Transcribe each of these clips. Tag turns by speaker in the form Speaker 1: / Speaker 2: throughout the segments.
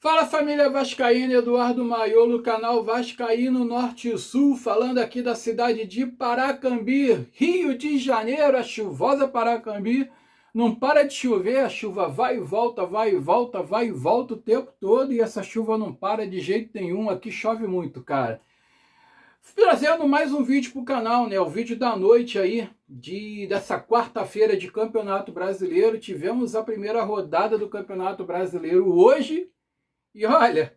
Speaker 1: Fala família vascaína, Eduardo Maiolo, canal Vascaíno Norte e Sul, falando aqui da cidade de Paracambi, Rio de Janeiro, a chuvosa Paracambi. Não para de chover, a chuva vai e volta, vai e volta, vai e volta o tempo todo, e essa chuva não para de jeito nenhum, aqui chove muito, cara. Trazendo mais um vídeo pro canal, né? O vídeo da noite aí, dessa quarta-feira de Campeonato Brasileiro. Tivemos a primeira rodada do Campeonato Brasileiro hoje. E olha,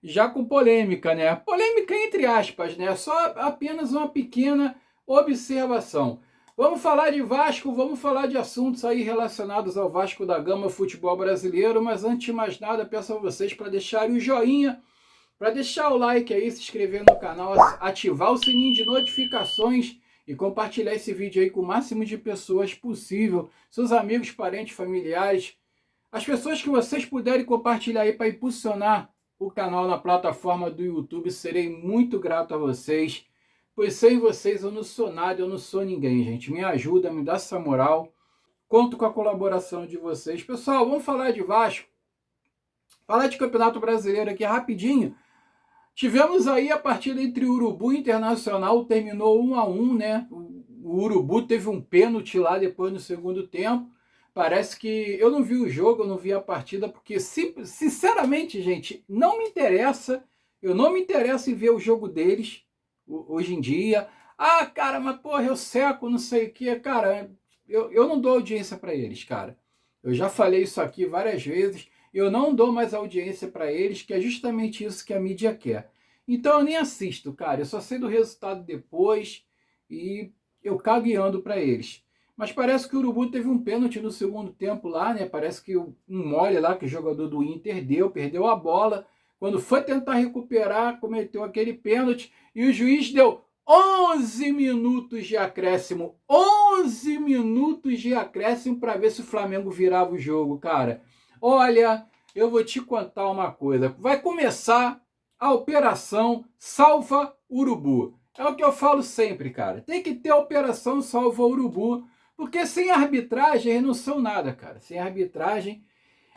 Speaker 1: já com polêmica, né? Polêmica entre aspas, né? Só apenas uma pequena observação. Vamos falar de Vasco, vamos falar de assuntos aí relacionados ao Vasco da Gama Futebol Brasileiro, mas antes de mais nada, peço a vocês para deixarem o joinha, para deixar o like aí, se inscrever no canal, ativar o sininho de notificações e compartilhar esse vídeo aí com o máximo de pessoas possível, seus amigos, parentes, familiares, as pessoas que vocês puderem compartilhar aí para impulsionar o canal na plataforma do YouTube, serei muito grato a vocês, pois sem vocês eu não sou nada, eu não sou ninguém, gente. Me ajuda, me dá essa moral, conto com a colaboração de vocês. Pessoal, vamos falar de Vasco, falar de Campeonato Brasileiro aqui rapidinho. Tivemos aí a partida entre Urubu e Internacional, terminou 1-1, né? O Urubu teve um pênalti lá depois no segundo tempo. Parece que eu não vi o jogo, eu não vi a partida, porque sinceramente, gente, não me interessa. Eu não me interesso em ver o jogo deles hoje em dia. Ah, cara, mas porra, eu seco, não sei o que. Cara, eu não dou audiência para eles, cara. Eu já falei isso aqui várias vezes. Eu não dou mais audiência para eles, que é justamente isso que a mídia quer. Então eu nem assisto, cara. Eu só sei do resultado depois e eu cago e ando para eles. Mas parece que o Urubu teve um pênalti no segundo tempo lá, né? Parece que um mole lá que o jogador do Inter perdeu a bola. Quando foi tentar recuperar, cometeu aquele pênalti e o juiz deu 11 minutos de acréscimo. 11 minutos de acréscimo para ver se o Flamengo virava o jogo, cara. Olha, eu vou te contar uma coisa. Vai começar a operação Salva Urubu. É o que eu falo sempre, cara. Tem que ter a operação Salva Urubu, porque sem arbitragem eles não são nada, cara. Sem arbitragem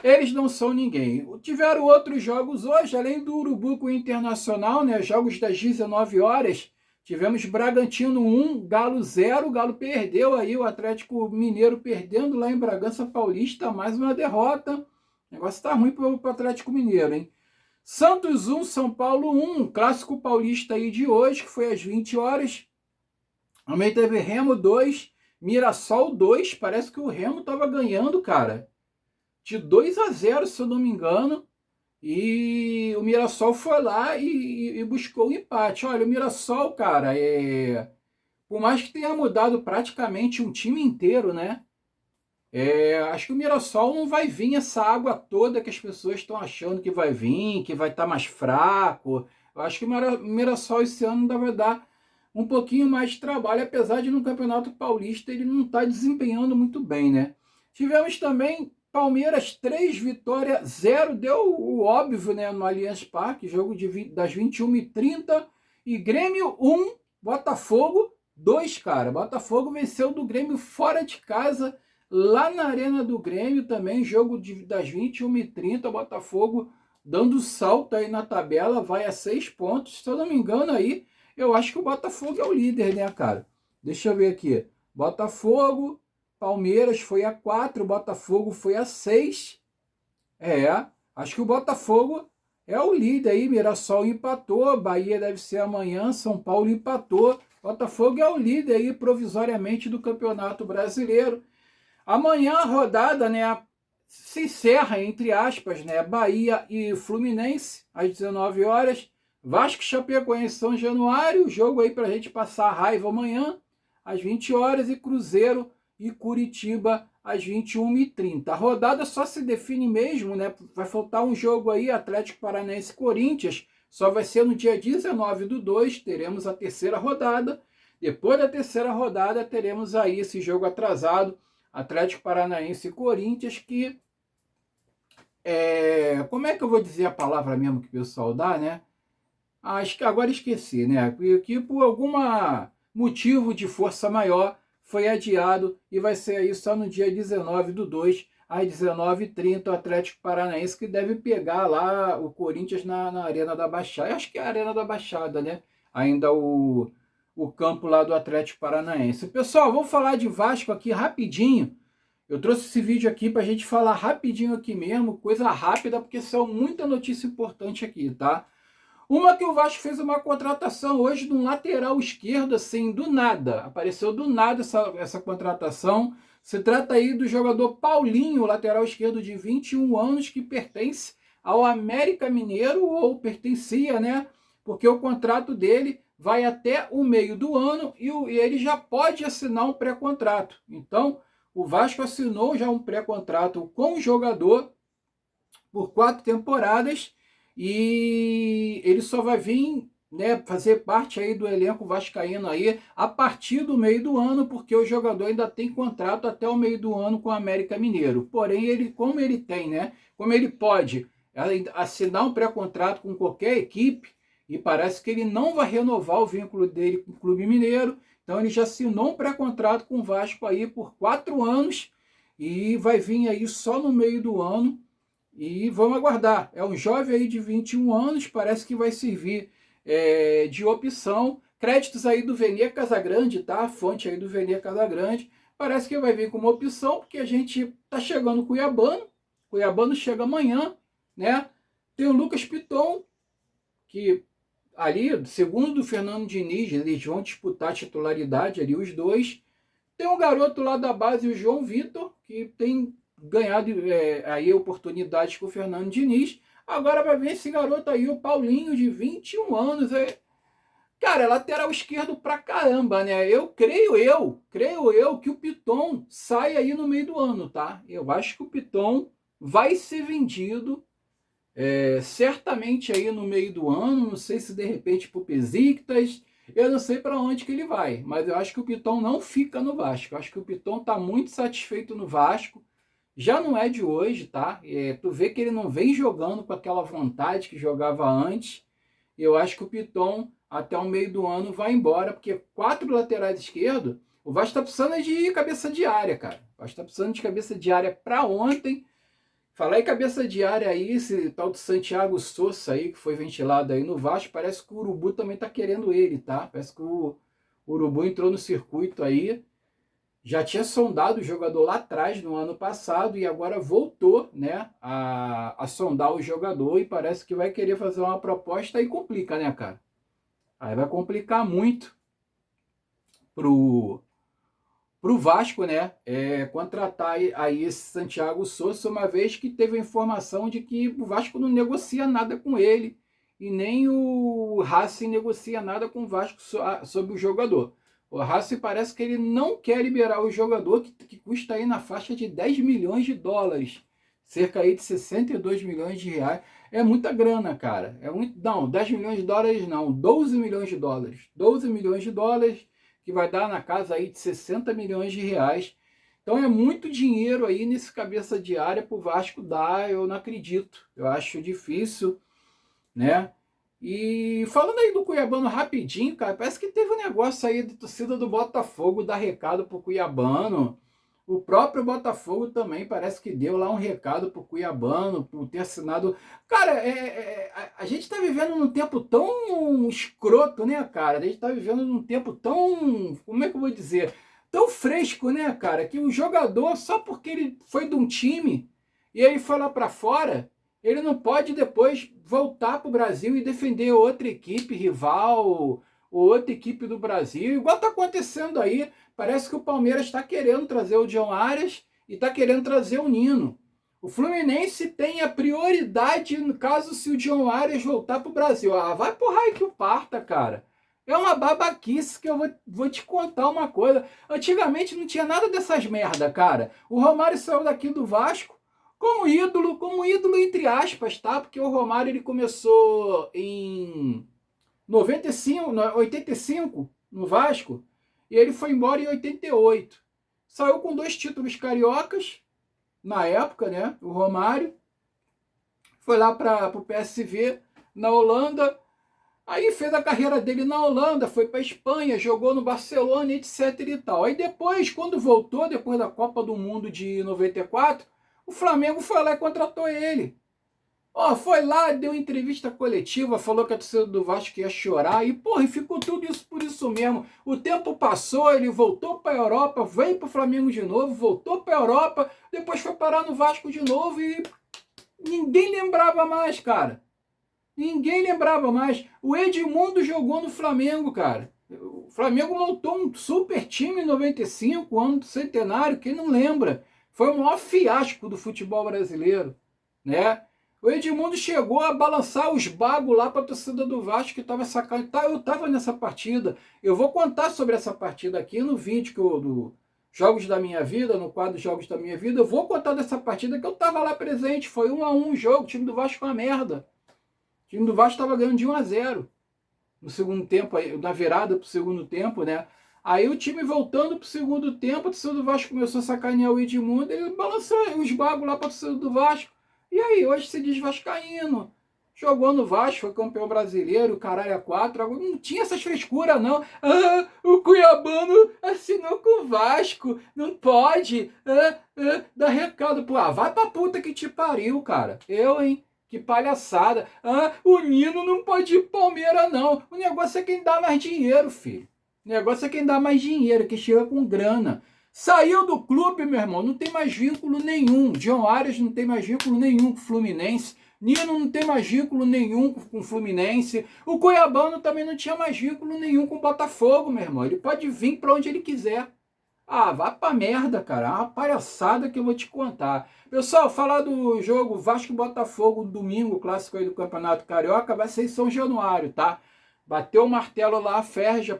Speaker 1: eles não são ninguém. Tiveram outros jogos hoje, além do Urubu com o Internacional, né? Jogos das 19 horas. Tivemos Bragantino 1, Galo 0. O Galo perdeu aí, o Atlético Mineiro perdendo lá em Bragança Paulista, mais uma derrota. O negócio tá ruim pro Atlético Mineiro, hein? Santos 1, São Paulo 1, clássico paulista aí de hoje, que foi às 20 horas. Também teve Remo 2, Mirassol 2. Parece que o Remo tava ganhando, cara, de 2-0, se eu não me engano. E o Mirassol foi lá e buscou o empate. Olha, o Mirassol, cara, por mais que tenha mudado praticamente um time inteiro, né? Acho que o Mirassol não vai vir essa água toda que as pessoas estão achando que vai vir, que vai estar mais fraco. Eu acho que o Mirassol esse ano ainda vai dar um pouquinho mais de trabalho, apesar de no Campeonato Paulista ele não está desempenhando muito bem, né? Tivemos também Palmeiras 3, Vitória 0, deu o óbvio, né, no Allianz Parque, jogo das 21h30, e Grêmio 1, Botafogo 2, cara. Botafogo venceu do Grêmio fora de casa, lá na Arena do Grêmio também, jogo das 21h30, Botafogo dando salto aí na tabela, vai a 6 pontos, se eu não me engano aí, eu acho que o Botafogo é o líder, né, cara? Deixa eu ver aqui, Botafogo, Palmeiras foi a 4, Botafogo foi a 6, acho que o Botafogo é o líder aí, Mirassol empatou, Bahia deve ser amanhã, São Paulo empatou, Botafogo é o líder aí provisoriamente do Campeonato Brasileiro. Amanhã a rodada, né, se encerra, entre aspas, né, Bahia e Fluminense, às 19 horas. Vasco e Chapecoense São Januário, jogo aí pra gente passar a raiva amanhã, às 20 horas, e Cruzeiro e Curitiba, às 21h30. A rodada só se define mesmo, né, vai faltar um jogo aí, Atlético Paranaense e Corinthians, só vai ser no dia 19/2, teremos a terceira rodada. Depois da terceira rodada, teremos aí esse jogo atrasado, Atlético Paranaense e Corinthians, que como é que eu vou dizer a palavra mesmo que o pessoal dá, né? Acho que agora esqueci, né? Que por algum motivo de força maior foi adiado e vai ser aí só no dia 19/2, às 19h30, o Atlético Paranaense, que deve pegar lá o Corinthians na Arena da Baixada. Acho que é a Arena da Baixada, né? Ainda o campo lá do Atlético Paranaense. Pessoal, vou falar de Vasco aqui rapidinho. Eu trouxe esse vídeo aqui para a gente falar rapidinho aqui mesmo, coisa rápida, porque são muita notícia importante aqui, tá? Uma que o Vasco fez uma contratação hoje de um lateral esquerdo, assim, do nada. Apareceu do nada essa contratação. Se trata aí do jogador Paulinho, lateral esquerdo de 21 anos, que pertence ao América Mineiro, ou pertencia, né? Porque o contrato dele vai até o meio do ano e ele já pode assinar um pré-contrato. Então, o Vasco assinou já um pré-contrato com o jogador por 4 temporadas e ele só vai vir, né, fazer parte aí do elenco vascaíno aí a partir do meio do ano, porque o jogador ainda tem contrato até o meio do ano com o América Mineiro. Porém, ele, como ele tem, né, como ele pode assinar um pré-contrato com qualquer equipe, e parece que ele não vai renovar o vínculo dele com o Clube Mineiro, então ele já assinou um pré-contrato com o Vasco aí por 4 anos e vai vir aí só no meio do ano. E vamos aguardar. É um jovem aí de 21 anos, parece que vai servir de opção. Créditos aí do Vene Casagrande, tá? Fonte aí do Vene Casagrande. Parece que vai vir como opção, porque a gente tá chegando o Cuiabano. Cuiabano chega amanhã, né? Tem o Lucas Piton, que ali, segundo o Fernando Diniz, eles vão disputar a titularidade ali, os dois. Tem um garoto lá da base, o João Vitor, que tem ganhado aí oportunidades com o Fernando Diniz. Agora vai ver esse garoto aí, o Paulinho, de 21 anos. Cara, é lateral esquerdo pra caramba, né? Creio eu que o Piton sai aí no meio do ano, tá? Eu acho que o Piton vai ser vendido certamente aí no meio do ano. Não sei se de repente pro Besiktas. Eu não sei para onde que ele vai, mas eu acho que o Piton não fica no Vasco. Eu acho que o Piton está muito satisfeito no Vasco. Já não é de hoje, tá? Tu vê que ele não vem jogando com aquela vontade que jogava antes. Eu acho que o Piton, até o meio do ano, vai embora, porque 4 laterais esquerdos, o Vasco está precisando de cabeça de área, cara. O Vasco está precisando de cabeça de área para ontem. Falar em cabeça de área aí, esse tal de Santiago Sousa aí, que foi ventilado aí no Vasco, parece que o Urubu também tá querendo ele, tá? Parece que o Urubu entrou no circuito aí, já tinha sondado o jogador lá atrás, no ano passado, e agora voltou, né, a sondar o jogador, e parece que vai querer fazer uma proposta e complica, né, cara? Aí vai complicar muito pro Vasco, né, contratar aí esse Santiago Sousa, uma vez que teve a informação de que o Vasco não negocia nada com ele, e nem o Racing negocia nada com o Vasco sobre o jogador. O Racing parece que ele não quer liberar o jogador, que custa aí na faixa de 10 milhões de dólares, cerca aí de 62 milhões de reais. É muita grana, cara. Não, 10 milhões de dólares não, 12 milhões de dólares. 12 milhões de dólares, que vai dar na casa aí de 60 milhões de reais. Então é muito dinheiro aí nesse cabeça de área para o Vasco dar, eu não acredito. Eu acho difícil, né? E falando aí do Cuiabano rapidinho, cara, parece que teve um negócio aí de torcida do Botafogo dar recado pro Cuiabano. O próprio Botafogo também parece que deu lá um recado pro Cuiabano, por ter assinado. Cara, a gente tá vivendo num tempo tão escroto, né, cara? A gente tá vivendo num tempo tão, como é que eu vou dizer? Tão fresco, né, cara? Que o jogador, só porque ele foi de um time e ele foi lá pra fora, ele não pode depois voltar pro Brasil e defender outra equipe rival, ou outra equipe do Brasil, igual tá acontecendo aí. Parece que o Palmeiras está querendo trazer o John Arias e está querendo trazer o Nino. O Fluminense tem a prioridade no caso se o John Arias voltar para o Brasil. Ah, vai pro raio que o parta, cara. É uma babaquice que eu vou te contar uma coisa. Antigamente não tinha nada dessas merda, cara. O Romário saiu daqui do Vasco como ídolo entre aspas, tá? Porque o Romário ele começou em 85 no Vasco, e ele foi embora em 88. Saiu com 2 títulos cariocas, na época, né? O Romário. Foi lá para o PSV, na Holanda. Aí fez a carreira dele na Holanda, foi para a Espanha, jogou no Barcelona, etc e tal. Aí depois, quando voltou, depois da Copa do Mundo de 94, O Flamengo foi lá e contratou ele. Ó, foi lá, deu entrevista coletiva, falou que a torcida do Vasco ia chorar e, porra, e ficou tudo isso por isso mesmo. O tempo passou, ele voltou para a Europa, veio para o Flamengo de novo, voltou para a Europa, depois foi parar no Vasco de novo e ninguém lembrava mais, cara. Ninguém lembrava mais. O Edmundo jogou no Flamengo, cara. O Flamengo montou um super time em 95, ano do centenário, quem não lembra? Foi o maior fiasco do futebol brasileiro, né? O Edmundo chegou a balançar os bagos lá para a torcida do Vasco que estava sacando. Eu estava nessa partida. Eu vou contar sobre essa partida aqui no vídeo do Jogos da Minha Vida, no quadro Jogos da Minha Vida. Eu vou contar dessa partida que eu estava lá presente. Foi 1-1 o jogo. O time do Vasco foi uma merda. O time do Vasco estava ganhando de 1-0 no segundo tempo, na virada para o segundo tempo, né? Aí o time voltando para o segundo tempo, a torcida do Vasco começou a sacanear o Edmundo, ele balançou os bagos lá para a torcida do Vasco. E aí, hoje se diz vascaíno. Jogou no Vasco, foi campeão brasileiro, caralho, a 4. Não tinha essas frescuras, não. Ah, o Cuiabano assinou com o Vasco. Não pode. Dá recado. Pô, vai pra puta que te pariu, cara. Eu, hein? Que palhaçada. Ah, o Nino não pode ir pro Palmeiras, não. O negócio é quem dá mais dinheiro, filho. O negócio é quem dá mais dinheiro, que chega com grana. Saiu do clube, meu irmão, não tem mais vínculo nenhum. John Arias não tem mais vínculo nenhum com o Fluminense. Nino não tem mais vínculo nenhum com o Fluminense. O Cuiabano também não tinha mais vínculo nenhum com o Botafogo, meu irmão. Ele pode vir para onde ele quiser. Ah, vá pra merda, cara. É uma palhaçada que eu vou te contar. Pessoal, falar do jogo Vasco e Botafogo domingo, clássico aí do Campeonato Carioca, vai ser em São Januário, tá? Bateu o martelo lá, a Ferj,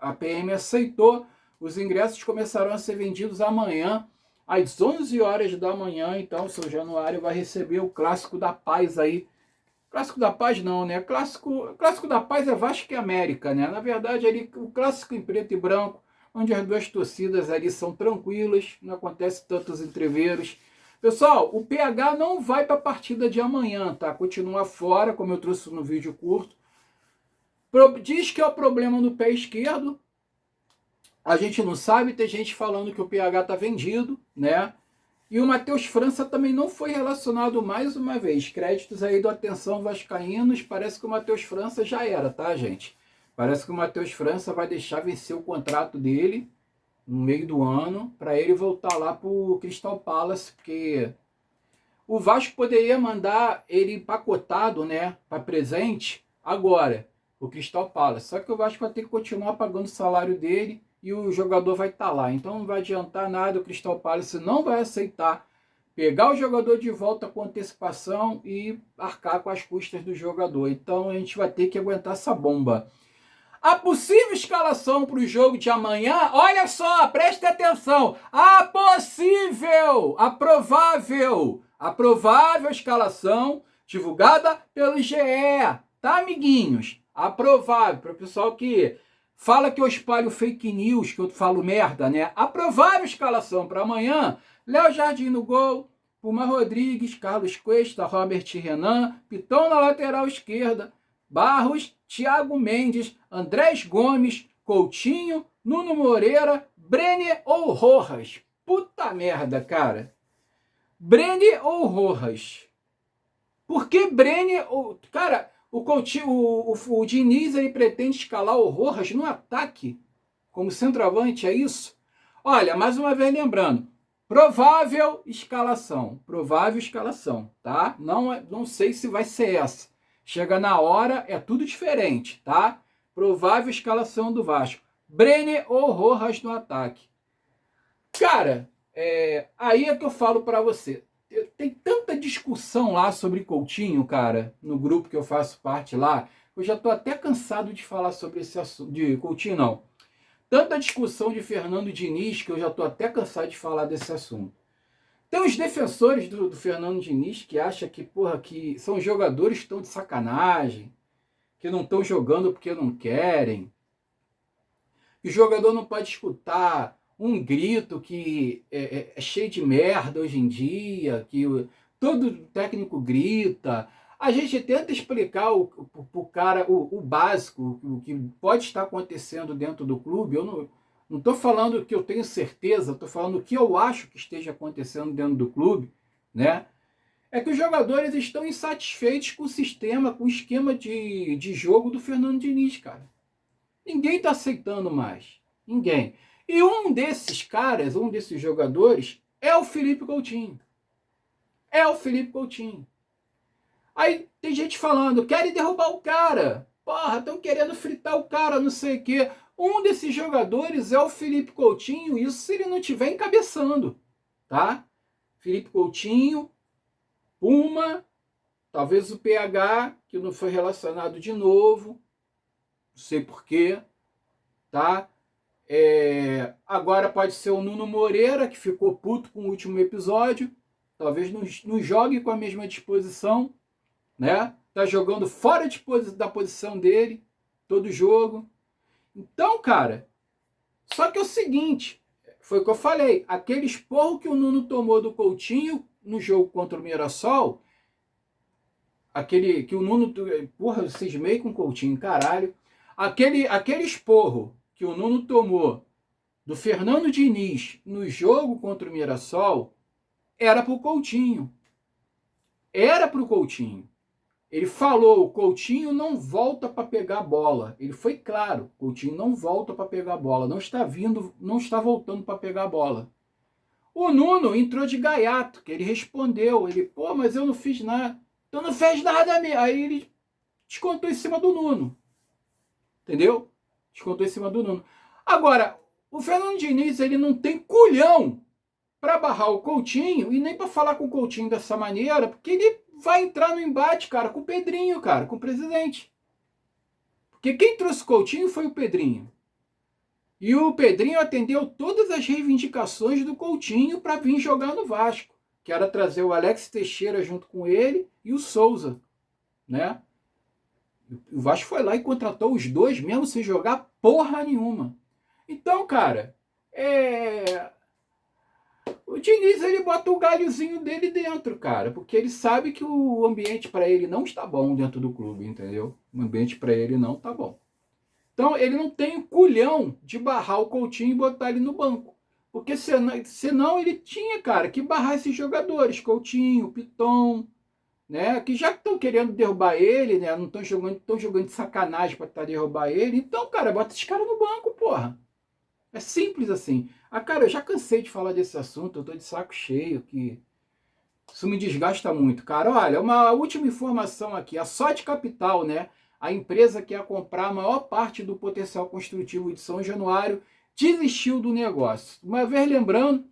Speaker 1: a PM aceitou. Os ingressos começarão a ser vendidos amanhã, às 11 horas da manhã. Então, São Januário vai receber o Clássico da Paz aí. Clássico da Paz não, né? Clássico da Paz é Vasco e América, né? Na verdade, ali, o clássico em preto e branco, onde as duas torcidas ali são tranquilas, não acontece tantos entreveros. Pessoal, o PH não vai para a partida de amanhã, tá? Continua fora, como eu trouxe no vídeo curto. Diz que é o problema no pé esquerdo. A gente não sabe, tem gente falando que o PH está vendido, né? E o Matheus França também não foi relacionado mais uma vez. Créditos aí do Atenção Vascaínos, parece que o Matheus França já era, tá, gente? Parece que o Matheus França vai deixar vencer o contrato dele no meio do ano, para ele voltar lá para o Crystal Palace, porque o Vasco poderia mandar ele empacotado, né, para presente agora, o Crystal Palace. Só que o Vasco vai ter que continuar pagando o salário dele, e o jogador vai estar lá. Então não vai adiantar nada, o Crystal Palace não vai aceitar pegar o jogador de volta com antecipação e arcar com as custas do jogador. Então a gente vai ter que aguentar essa bomba. A possível escalação para o jogo de amanhã, olha só, preste atenção. A provável escalação divulgada pelo GE, tá, amiguinhos? A provável, para o pessoal que fala que eu espalho fake news, que eu falo merda, né? A provável escalação para amanhã: Léo Jardim no gol, Puma Rodrigues, Carlos Cuesta, Robert Renan, Piton na lateral esquerda, Barros, Thiago Mendes, Andrés Gomes, Coutinho, Nuno Moreira, Brenner ou Rojas. Puta merda, cara. Brenner ou Rojas? Por que Brenner ou... Cara, o Coutinho, o Diniz, ele pretende escalar o Rojas no ataque como centroavante, é isso? Olha, mais uma vez lembrando, provável escalação, tá? Não sei se vai ser essa. Chega na hora, é tudo diferente, tá? Provável escalação do Vasco. Brenner ou Rojas no ataque. Cara, aí é que eu falo para você. Tem tanta discussão lá sobre Coutinho, cara, no grupo que eu faço parte lá. Eu já tô até cansado de falar sobre esse assunto. De Coutinho, não. Tanta discussão de Fernando Diniz que eu já tô até cansado de falar desse assunto. Tem os defensores do Fernando Diniz que acham que, porra, que são jogadores que estão de sacanagem, que não estão jogando porque não querem, que o jogador não pode escutar um grito que é cheio de merda hoje em dia, que todo técnico grita. A gente tenta explicar pro cara o básico, o que pode estar acontecendo dentro do clube. Eu não estou falando que eu tenho certeza, estou falando o que eu acho que esteja acontecendo dentro do clube, né? É que os jogadores estão insatisfeitos com o sistema, com o esquema de jogo do Fernando Diniz, cara. Ninguém está aceitando mais. Ninguém. E um desses caras, um desses jogadores, é o Felipe Coutinho. É o Felipe Coutinho. Aí tem gente falando, querem derrubar o cara. Porra, estão querendo fritar o cara, não sei o quê. Um desses jogadores é o Felipe Coutinho, isso se ele não estiver encabeçando, tá? Felipe Coutinho, Puma, talvez o PH, que não foi relacionado de novo, não sei porquê, tá? Agora pode ser o Nuno Moreira, que ficou puto com o último episódio, talvez não jogue com a mesma disposição, né? Tá jogando fora da posição dele, todo jogo. Então, cara, só que é o seguinte, foi o que eu falei, aquele esporro que o Nuno tomou do Coutinho no jogo contra o Mirassol, aquele que o Nuno, porra, eu cismei com o Coutinho, caralho, aquele esporro que o Nuno tomou do Fernando Diniz no jogo contra o Mirassol, era pro Coutinho. Era pro Coutinho. Ele falou, o Coutinho não volta para pegar a bola. Ele foi claro, o Coutinho não volta para pegar a bola, não está voltando para pegar a bola. O Nuno entrou de gaiato, que ele respondeu, pô, mas eu não fiz nada. Tu não fez nada mesmo. Aí ele descontou em cima do Nuno. Entendeu? Descontou em cima do Nuno. Agora, o Fernando Diniz, ele não tem culhão para barrar o Coutinho e nem para falar com o Coutinho dessa maneira, porque ele vai entrar no embate, cara, com o Pedrinho, cara, com o presidente. Porque quem trouxe o Coutinho foi o Pedrinho. E o Pedrinho atendeu todas as reivindicações do Coutinho para vir jogar no Vasco, que era trazer o Alex Teixeira junto com ele e o Souza, né? O Vasco foi lá e contratou os dois mesmo sem jogar porra nenhuma. Então, cara, o Diniz, ele bota o galhozinho dele dentro, cara, porque ele sabe que o ambiente para ele não está bom dentro do clube, entendeu? O ambiente para ele não está bom. Então, ele não tem o culhão de barrar o Coutinho e botar ele no banco. Porque senão ele tinha, cara, que barrar esses jogadores, Coutinho, Piton, né? Que já estão querendo derrubar ele, né? Não estão jogando de sacanagem para tentar derrubar ele. Então, cara, bota esses caras no banco, porra. É simples assim. Cara, eu já cansei de falar desse assunto, eu tô de saco cheio, que isso me desgasta muito. Cara, olha, uma última informação aqui. A Sode Capital, né? A empresa que ia comprar a maior parte do potencial construtivo de São Januário, desistiu do negócio. Uma vez lembrando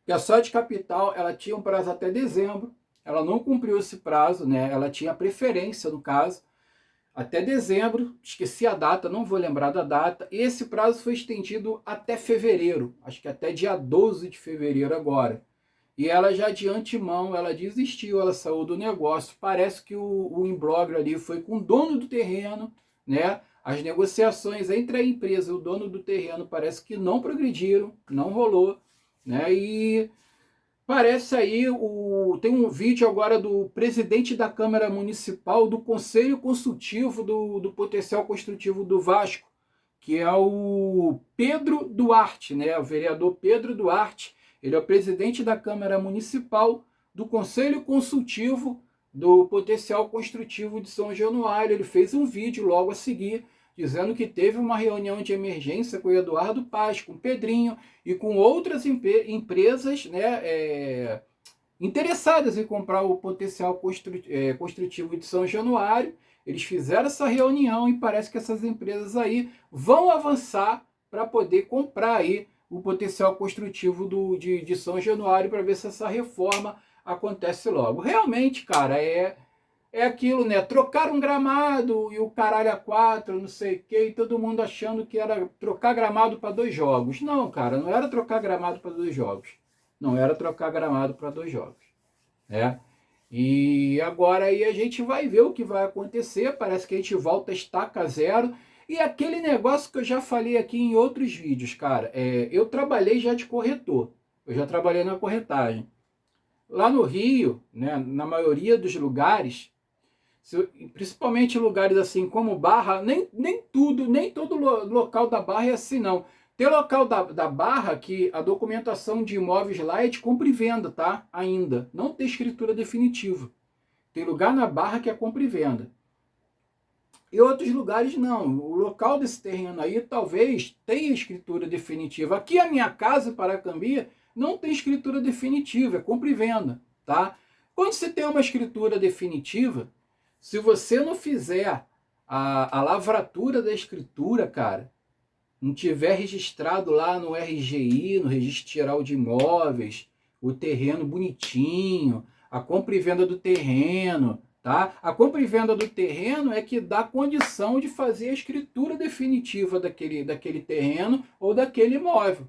Speaker 1: que a Sode Capital, ela tinha um prazo até dezembro, ela não cumpriu esse prazo, né? Ela tinha preferência, no caso, até dezembro, esqueci a data, não vou lembrar da data. Esse prazo foi estendido até fevereiro, acho que até dia 12 de fevereiro agora. E ela já de antemão, ela desistiu, ela saiu do negócio. Parece que o imbróglio ali foi com o dono do terreno, né? As negociações entre a empresa e o dono do terreno parece que não progrediram, não rolou, né? E parece aí, tem um vídeo agora do presidente da Câmara Municipal, do Conselho Consultivo do Potencial Construtivo do Vasco, que é o Pedro Duarte, né? O vereador Pedro Duarte. Ele é o presidente da Câmara Municipal do Conselho Consultivo do Potencial Construtivo de São Januário. Ele fez um vídeo logo a seguir, dizendo que teve uma reunião de emergência com o Eduardo Paz, com o Pedrinho e com outras empresas, né, interessadas em comprar o potencial construtivo de São Januário. Eles fizeram essa reunião e parece que essas empresas aí vão avançar para poder comprar aí o potencial construtivo de São Januário, para ver se essa reforma acontece logo. Realmente, cara, é aquilo, né? Trocar um gramado e o caralho a 4, não sei o que, e todo mundo achando que era trocar gramado para 2 jogos. Não, cara, não era trocar gramado para 2 jogos. Não era trocar gramado para 2 jogos, né? E agora aí a gente vai ver o que vai acontecer. Parece que a gente volta a estaca zero. E aquele negócio que eu já falei aqui em outros vídeos, cara, eu trabalhei já de corretor, eu já trabalhei na corretagem. Lá no Rio, né, na maioria dos lugares, principalmente lugares assim como Barra, nem todo local da Barra é assim não. Tem local da Barra que a documentação de imóveis lá é de compra e venda, tá? Ainda. Não tem escritura definitiva. Tem lugar na Barra que é compra e venda. E outros lugares não. O local desse terreno aí talvez tenha escritura definitiva. Aqui a minha casa, em Paracambi, não tem escritura definitiva, é compra e venda, tá? Quando você tem uma escritura definitiva, se você não fizer a lavratura da escritura, cara, não tiver registrado lá no RGI, no Registro Geral de Imóveis, o terreno bonitinho, a compra e venda do terreno, tá? A compra e venda do terreno é que dá condição de fazer a escritura definitiva daquele terreno ou daquele imóvel,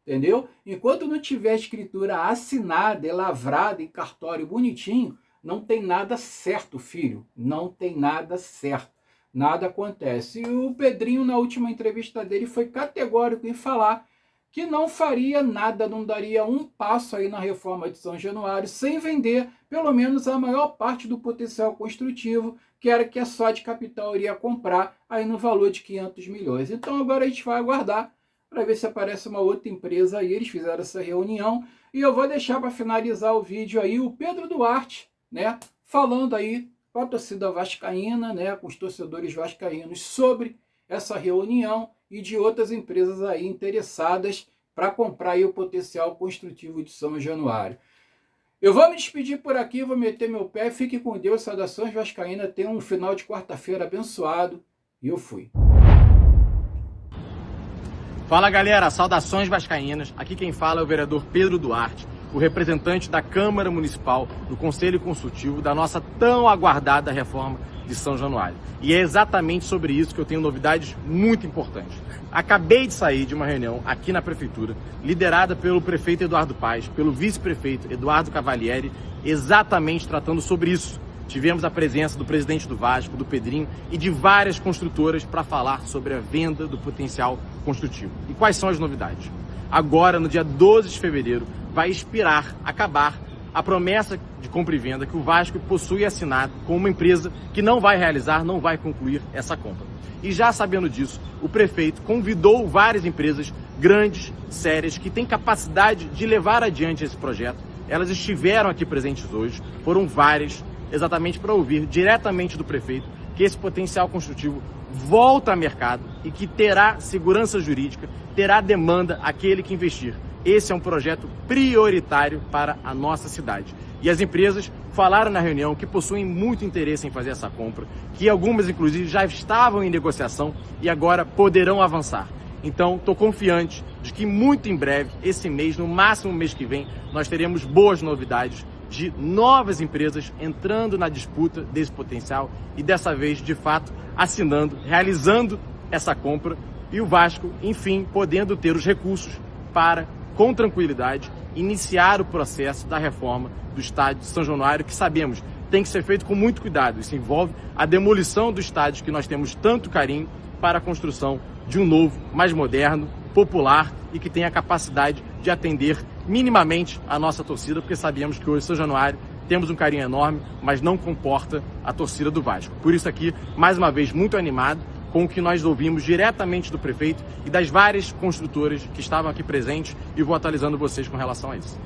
Speaker 1: entendeu? Enquanto não tiver escritura assinada e lavrada em cartório bonitinho, não tem nada certo, filho. Não tem nada certo. Nada acontece. E o Pedrinho, na última entrevista dele, foi categórico em falar que não faria nada, não daria um passo aí na reforma de São Januário sem vender pelo menos a maior parte do potencial construtivo, que era que a SOD Capital iria comprar aí no valor de 500 milhões. Então agora a gente vai aguardar para ver se aparece uma outra empresa aí. Eles fizeram essa reunião e eu vou deixar para finalizar o vídeo aí o Pedro Duarte, né, falando aí com a torcida vascaína, né, com os torcedores vascaínos sobre essa reunião e de outras empresas aí interessadas para comprar aí o potencial construtivo de São Januário. Eu vou me despedir por aqui, vou meter meu pé, fique com Deus, saudações vascaínas, tenha um final de quarta-feira abençoado e eu fui.
Speaker 2: Fala galera, saudações vascaínas, aqui quem fala é o vereador Pedro Duarte, o representante da Câmara Municipal do Conselho Consultivo da nossa tão aguardada reforma de São Januário. E é exatamente sobre isso que eu tenho novidades muito importantes. Acabei de sair de uma reunião aqui na Prefeitura, liderada pelo prefeito Eduardo Paes, pelo vice-prefeito Eduardo Cavalieri, exatamente tratando sobre isso. Tivemos a presença do presidente do Vasco, do Pedrinho e de várias construtoras para falar sobre a venda do potencial construtivo. E quais são as novidades? Agora, no dia 12 de fevereiro, vai acabar a promessa de compra e venda que o Vasco possui assinado com uma empresa que não vai realizar, não vai concluir essa compra. E já sabendo disso, o prefeito convidou várias empresas grandes, sérias, que têm capacidade de levar adiante esse projeto. Elas estiveram aqui presentes hoje, foram várias, exatamente para ouvir diretamente do prefeito que esse potencial construtivo volta ao mercado e que terá segurança jurídica, terá demanda aquele que investir. Esse é um projeto prioritário para a nossa cidade. E as empresas falaram na reunião que possuem muito interesse em fazer essa compra, que algumas, inclusive, já estavam em negociação e agora poderão avançar. Então, estou confiante de que muito em breve, esse mês, no máximo mês que vem, nós teremos boas novidades de novas empresas entrando na disputa desse potencial e dessa vez, de fato, assinando, realizando essa compra e o Vasco, enfim, podendo ter os recursos para, com tranquilidade, iniciar o processo da reforma do estádio de São Januário, que sabemos tem que ser feito com muito cuidado. Isso envolve a demolição do estádio que nós temos tanto carinho para a construção de um novo, mais moderno, popular e que tenha a capacidade de atender minimamente a nossa torcida, porque sabemos que hoje, São Januário, temos um carinho enorme, mas não comporta a torcida do Vasco. Por isso aqui, mais uma vez, muito animado com o que nós ouvimos diretamente do prefeito e das várias construtoras que estavam aqui presentes e vou atualizando vocês com relação a isso.